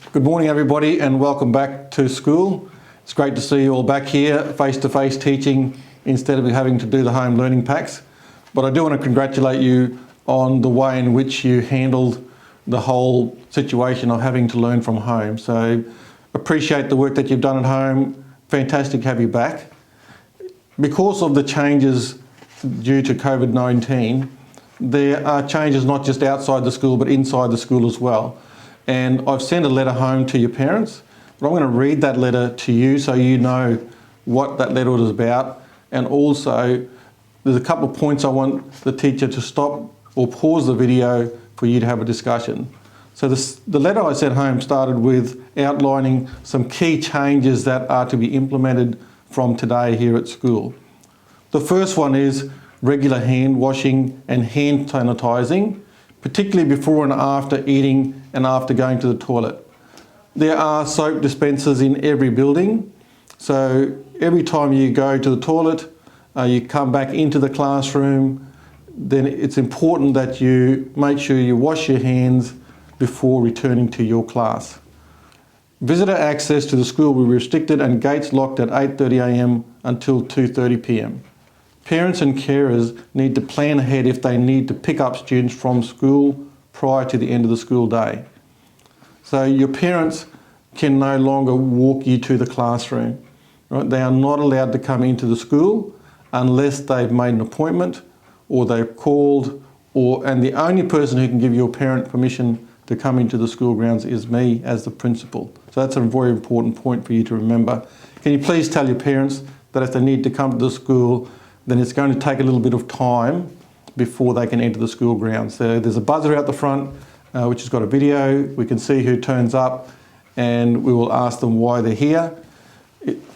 Good morning everybody and welcome back to school. It's great to see you all back here face-to-face teaching instead of having to do the home learning packs. But I do want to congratulate you on the way in which you handled the whole situation of having to learn from home. So appreciate the work that you've done at home. Fantastic to have you back. Because of the changes due to COVID-19, there are changes not just outside the school but inside the school as well. And I've sent a letter home to your parents, but I'm going to read that letter to you so you know what that letter was about. And also, there's a couple of points I want the teacher to stop or pause the video for you to have a discussion. So the letter I sent home started with outlining some key changes that are to be implemented from today here at school. The first one is regular hand washing and hand sanitising, particularly before and after eating and after going to the toilet. There are soap dispensers in every building, so every time you go to the toilet, you come back into the classroom, then it's important that you make sure you wash your hands before returning to your class. Visitor access to the school will be restricted and gates locked at 8:30 a.m. until 2:30 p.m. Parents and carers need to plan ahead if they need to pick up students from school prior to the end of the school day. So your parents can no longer walk you to the classroom. Right? They are not allowed to come into the school unless they've made an appointment or they've called, and the only person who can give your parent permission to come into the school grounds is me as the principal. So that's a very important point for you to remember. Can you please tell your parents that if they need to come to the school, then it's going to take a little bit of time before they can enter the school grounds. So there's a buzzer out the front which has got a video. We can see who turns up and we will ask them why they're here.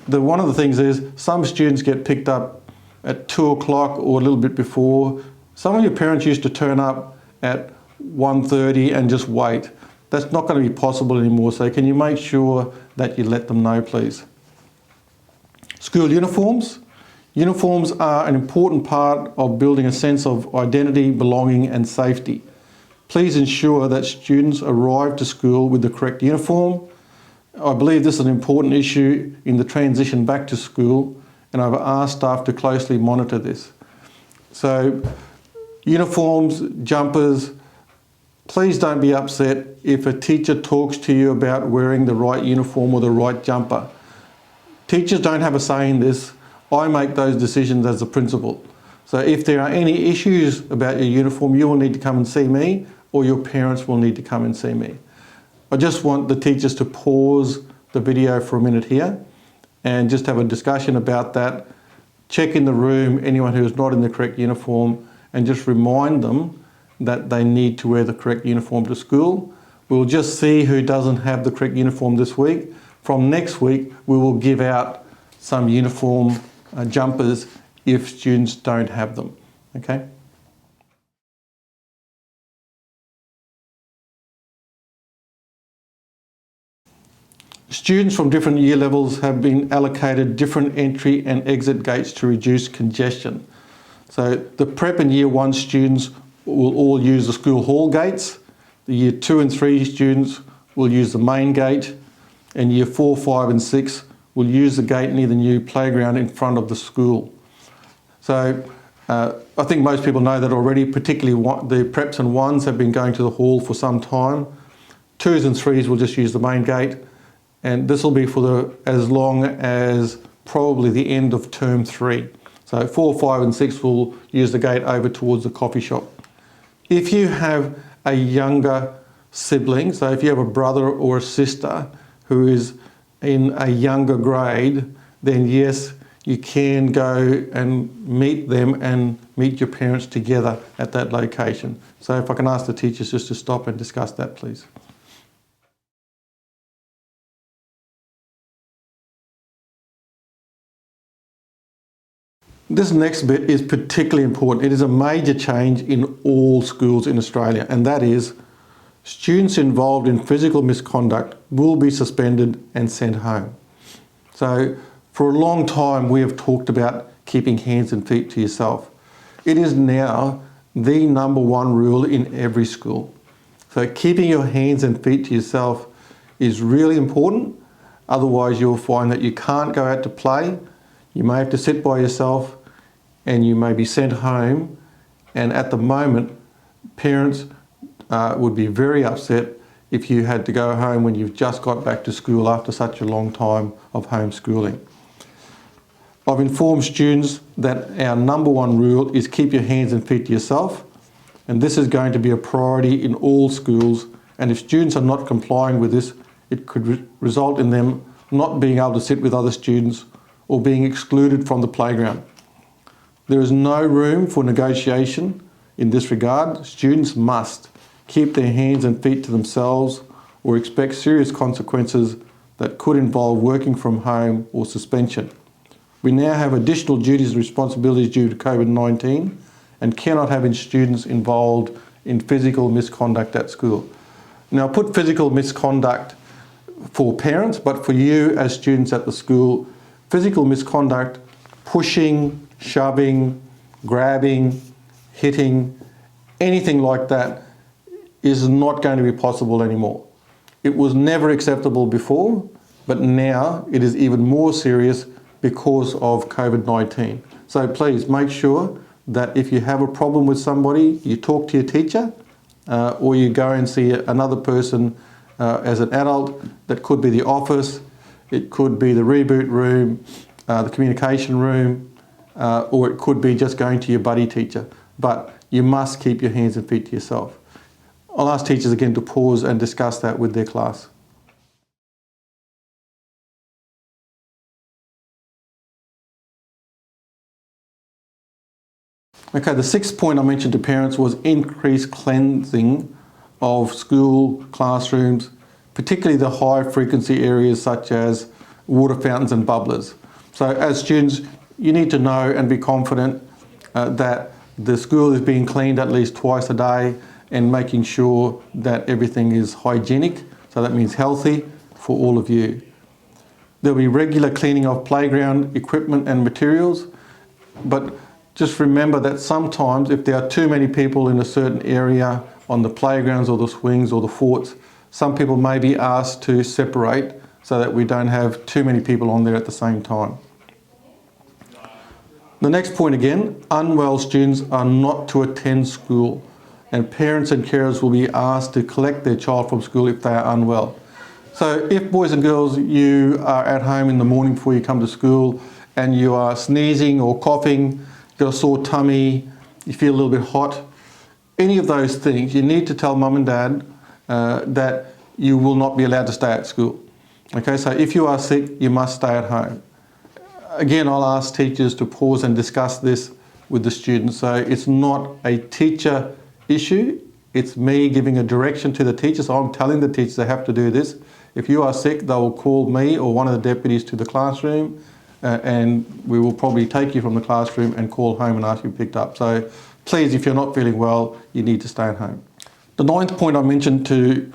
One of the things is some students get picked up at 2 o'clock or a little bit before. Some of your parents used to turn up at 1:30 and just wait. That's not going to be possible anymore, so can you make sure that you let them know, please? School uniforms. Uniforms are an important part of building a sense of identity, belonging and safety. Please ensure that students arrive to school with the correct uniform. I believe this is an important issue in the transition back to school, and I've asked staff to closely monitor this. So uniforms, jumpers, please don't be upset if a teacher talks to you about wearing the right uniform or the right jumper. Teachers don't have a say in this. I make those decisions as the principal. So if there are any issues about your uniform, you will need to come and see me, or your parents will need to come and see me. I just want the teachers to pause the video for a minute here and just have a discussion about that. Check in the room anyone who is not in the correct uniform and just remind them that they need to wear the correct uniform to school. We'll just see who doesn't have the correct uniform this week. From next week, we will give out some uniform jumpers if students don't have them, okay? Students from different year levels have been allocated different entry and exit gates to reduce congestion. So the prep and year 1 students will all use the school hall gates. The year 2 and 3 students will use the main gate, and year 4, 5 and 6 will use the gate near the new playground in front of the school. So I think most people know that already, particularly the preps and 1s have been going to the hall for some time. 2s and 3s will just use the main gate, and this will be for as long as probably the end of term 3. So 4, 5 and 6 will use the gate over towards the coffee shop. If you have a younger sibling, so if you have a brother or a sister who is in a younger grade, then yes, you can go and meet them and meet your parents together at that location. So if I can ask the teachers just to stop and discuss that, please. This next bit is particularly important. It is a major change in all schools in Australia, and that is students involved in physical misconduct will be suspended and sent home. So for a long time we have talked about keeping hands and feet to yourself. It is now the number 1 rule in every school. So keeping your hands and feet to yourself is really important. Otherwise, you'll find that you can't go out to play. You may have to sit by yourself and you may be sent home. And at the moment, parents would be very upset if you had to go home when you've just got back to school after such a long time of homeschooling. I've informed students that our number one rule is keep your hands and feet to yourself, and this is going to be a priority in all schools, and if students are not complying with this, it could result in them not being able to sit with other students or being excluded from the playground. There is no room for negotiation in this regard. Students must keep their hands and feet to themselves or expect serious consequences that could involve working from home or suspension. We now have additional duties and responsibilities due to COVID-19 and cannot have students involved in physical misconduct at school. Now, I put physical misconduct for parents, but for you as students at the school, physical misconduct, pushing, shoving, grabbing, hitting, anything like that is not going to be possible anymore. It was never acceptable before, but now it is even more serious because of COVID-19. So please make sure that if you have a problem with somebody, you talk to your teacher or you go and see another person as an adult. That could be the office, it could be the reboot room, the communication room, or it could be just going to your buddy teacher. But you must keep your hands and feet to yourself. I'll ask teachers again to pause and discuss that with their class. Okay, the sixth point I mentioned to parents was increased cleansing of school classrooms, particularly the high frequency areas such as water fountains and bubblers. So as students, you need to know and be confident that the school is being cleaned at least twice a day and making sure that everything is hygienic, so that means healthy for all of you. There'll be regular cleaning of playground equipment and materials, but just remember that sometimes if there are too many people in a certain area on the playgrounds or the swings or the forts, some people may be asked to separate so that we don't have too many people on there at the same time. The next point again, unwell students are not to attend school, and parents and carers will be asked to collect their child from school if they are unwell. So if boys and girls, you are at home in the morning before you come to school and you are sneezing or coughing, got a sore tummy, you feel a little bit hot, any of those things, you need to tell mum and dad that you will not be allowed to stay at school. Okay, so if you are sick, you must stay at home. Again, I'll ask teachers to pause and discuss this with the students. So it's not a teacher issue, it's me giving a direction to the teachers. So I'm telling the teachers they have to do this. If you are sick, they will call me or one of the deputies to the classroom and we will probably take you from the classroom and call home and ask you picked up. So please, if you're not feeling well, you need to stay at home. The ninth point I mentioned to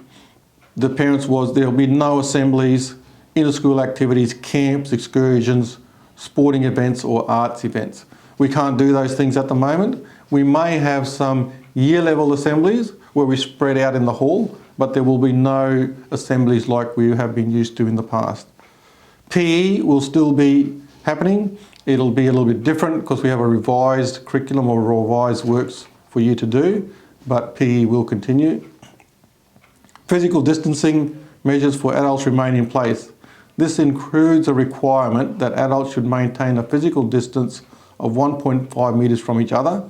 the parents was there will be no assemblies, inter-school activities, camps, excursions, sporting events or arts events. We can't do those things at the moment. We may have some year level assemblies where we spread out in the hall, but there will be no assemblies like we have been used to in the past. PE will still be happening. It'll be a little bit different because we have a revised curriculum or revised works for you to do, but PE will continue. Physical distancing measures for adults remain in place. This includes a requirement that adults should maintain a physical distance of 1.5 metres from each other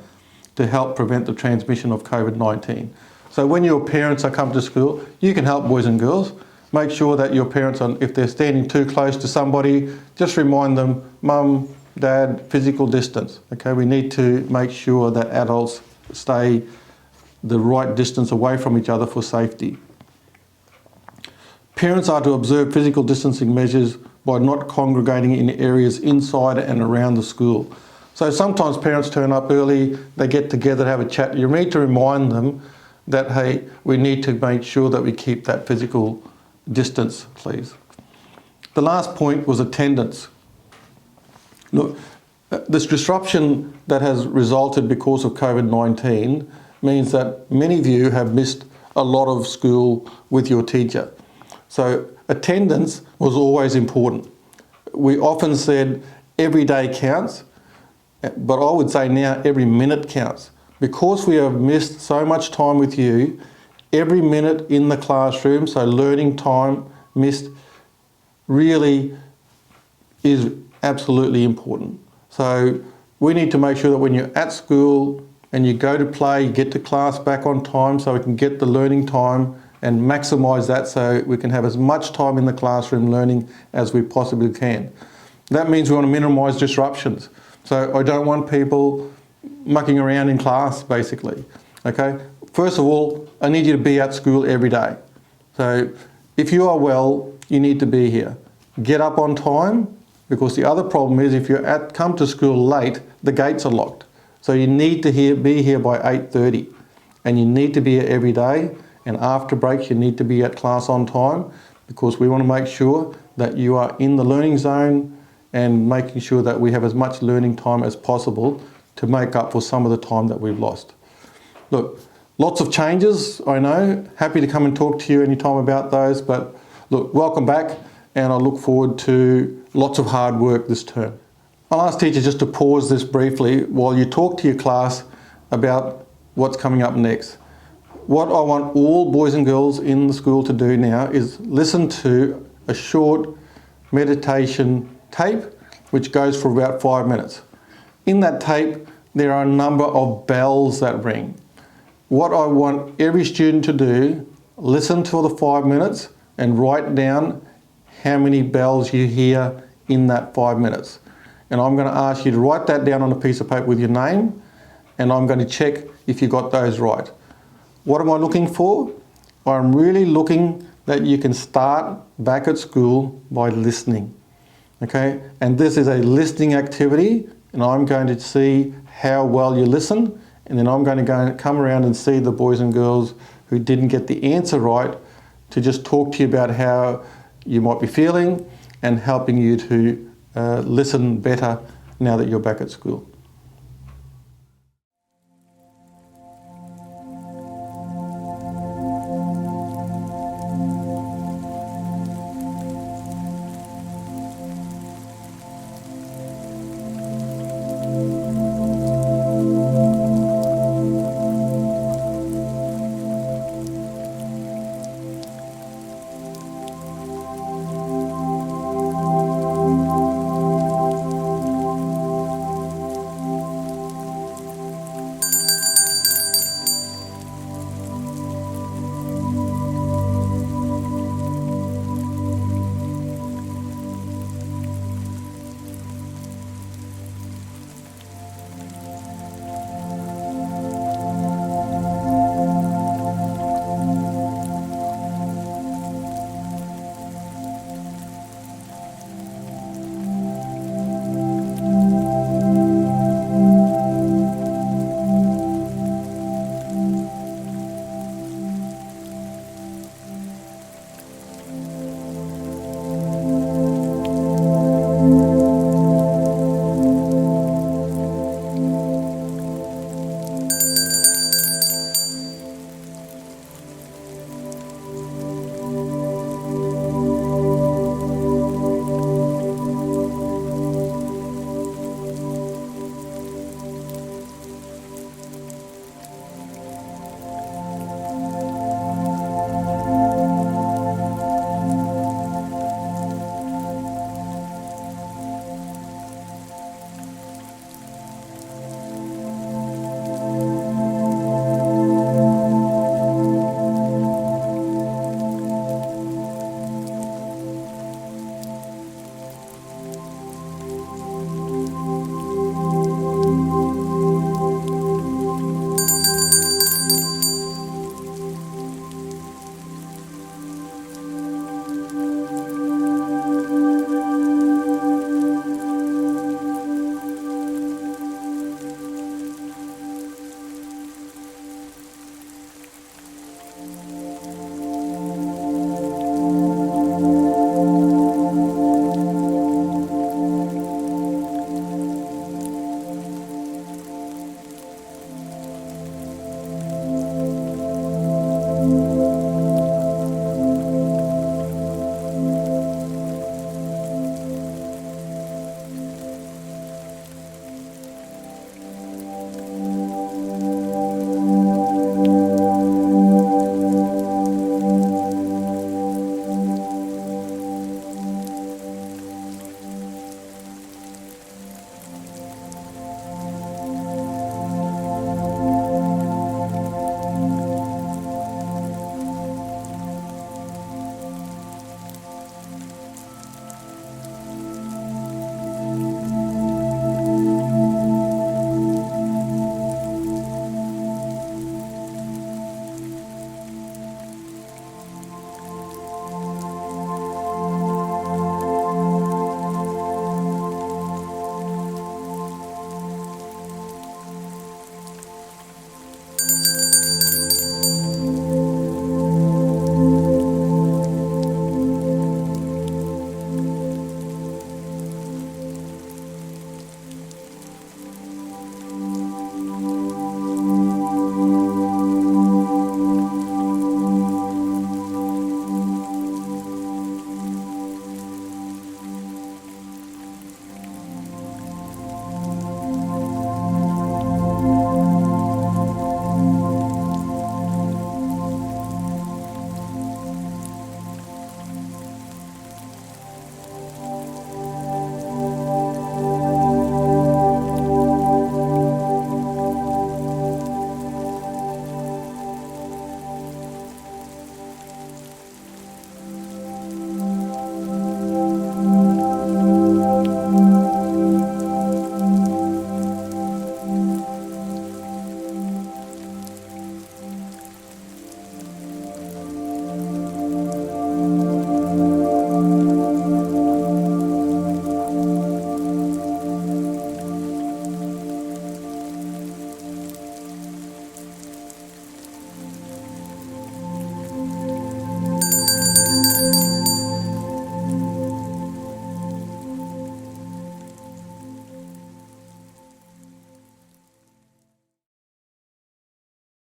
to help prevent the transmission of COVID-19. So when your parents are coming to school, you can help boys and girls. Make sure that your parents, if they're standing too close to somebody, just remind them, mum, dad, physical distance. Okay, we need to make sure that adults stay the right distance away from each other for safety. Parents are to observe physical distancing measures by not congregating in areas inside and around the school. So sometimes parents turn up early, they get together to have a chat. You need to remind them that, hey, we need to make sure that we keep that physical distance, please. The last point was attendance. Look, this disruption that has resulted because of COVID-19 means that many of you have missed a lot of school with your teacher. So attendance was always important. We often said every day counts, but I would say now every minute counts. Because we have missed so much time with you, every minute in the classroom, so learning time missed, really is absolutely important. So we need to make sure that when you're at school and you go to play, you get to class back on time so we can get the learning time and maximise that so we can have as much time in the classroom learning as we possibly can. That means we want to minimise disruptions. So I don't want people mucking around in class, basically. Okay? First of all, I need you to be at school every day. So if you are well, you need to be here. Get up on time, because the other problem is if you come to school late, the gates are locked. So you need to be here by 8:30, and you need to be here every day, and after breaks you need to be at class on time, because we want to make sure that you are in the learning zone and making sure that we have as much learning time as possible to make up for some of the time that we've lost. Look, lots of changes, I know. Happy to come and talk to you anytime about those, but look, welcome back, and I look forward to lots of hard work this term. I'll ask teachers just to pause this briefly while you talk to your class about what's coming up next. What I want all boys and girls in the school to do now is listen to a short meditation tape which goes for about 5 minutes. In that tape there are a number of bells that ring. What I want every student to do, listen to the 5 minutes and write down how many bells you hear in that 5 minutes. And I'm going to ask you to write that down on a piece of paper with your name, and I'm going to check if you got those right. What am I looking for? I'm really looking that you can start back at school by listening. Okay? And this is a listening activity, and I'm going to see how well you listen, and then I'm going to come around and see the boys and girls who didn't get the answer right to just talk to you about how you might be feeling and helping you to listen better now that you're back at school.